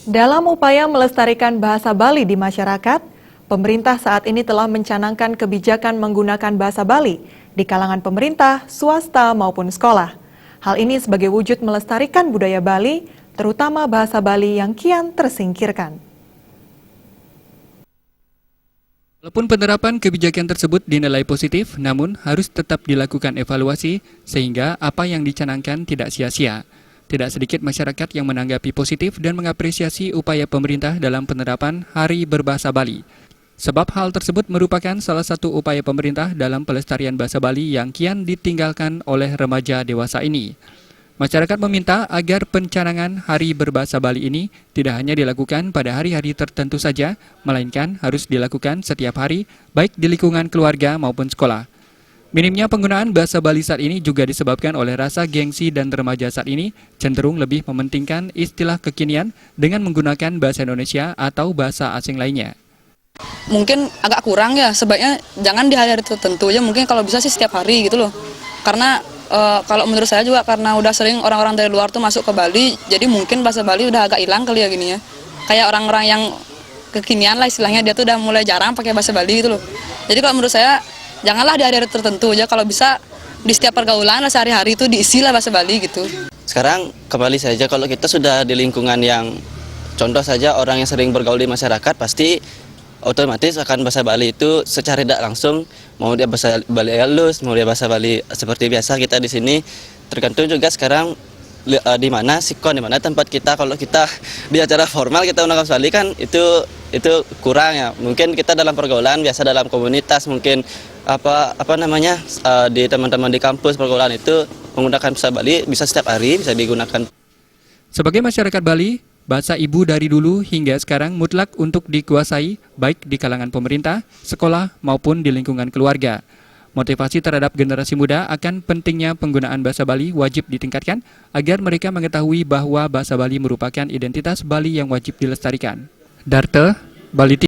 Dalam upaya melestarikan bahasa Bali di masyarakat, pemerintah saat ini telah mencanangkan kebijakan menggunakan bahasa Bali di kalangan pemerintah, swasta maupun sekolah. Hal ini sebagai wujud melestarikan budaya Bali, terutama bahasa Bali yang kian tersingkirkan. Walaupun penerapan kebijakan tersebut dinilai positif, namun harus tetap dilakukan evaluasi sehingga apa yang dicanangkan tidak sia-sia. Tidak sedikit masyarakat yang menanggapi positif dan mengapresiasi upaya pemerintah dalam penerapan Hari Berbahasa Bali. Sebab hal tersebut merupakan salah satu upaya pemerintah dalam pelestarian bahasa Bali yang kian ditinggalkan oleh remaja dewasa ini. Masyarakat meminta agar pencanangan Hari Berbahasa Bali ini tidak hanya dilakukan pada hari-hari tertentu saja, melainkan harus dilakukan setiap hari, baik di lingkungan keluarga maupun sekolah. Minimnya penggunaan bahasa Bali saat ini juga disebabkan oleh rasa gengsi dan remaja saat ini cenderung lebih mementingkan istilah kekinian dengan menggunakan bahasa Indonesia atau bahasa asing lainnya. Mungkin agak kurang ya, sebaiknya jangan di hari-hari tertentu ya, mungkin kalau bisa sih setiap hari gitu loh. Karena kalau menurut saya juga karena udah sering orang-orang dari luar tuh masuk ke Bali, jadi mungkin bahasa Bali udah agak hilang kali ya gini ya. Kayak orang-orang yang kekinian lah istilahnya, dia tuh udah mulai jarang pakai bahasa Bali gitu loh. Jadi kalau menurut saya janganlah di hari-hari tertentu aja, kalau bisa di setiap pergaulan lah sehari-hari itu diisilah bahasa Bali gitu. Sekarang kembali saja kalau kita sudah di lingkungan yang contoh saja orang yang sering bergaul di masyarakat pasti otomatis akan bahasa Bali itu secara tidak langsung, mau dia bahasa Bali halus, mau dia bahasa Bali seperti biasa kita di sini. Tergantung juga sekarang di mana sikon, di mana tempat kita. Kalau kita di acara formal kita menggunakan bahasa Bali kan itu kurang ya. Mungkin kita dalam pergaulan biasa dalam komunitas mungkin di teman-teman di kampus pergaulan itu menggunakan bahasa Bali bisa setiap hari bisa digunakan. Sebagai masyarakat Bali, bahasa ibu dari dulu hingga sekarang mutlak untuk dikuasai baik di kalangan pemerintah, sekolah maupun di lingkungan keluarga. Motivasi terhadap generasi muda akan pentingnya penggunaan bahasa Bali wajib ditingkatkan agar mereka mengetahui bahwa bahasa Bali merupakan identitas Bali yang wajib dilestarikan. Darte, Bali.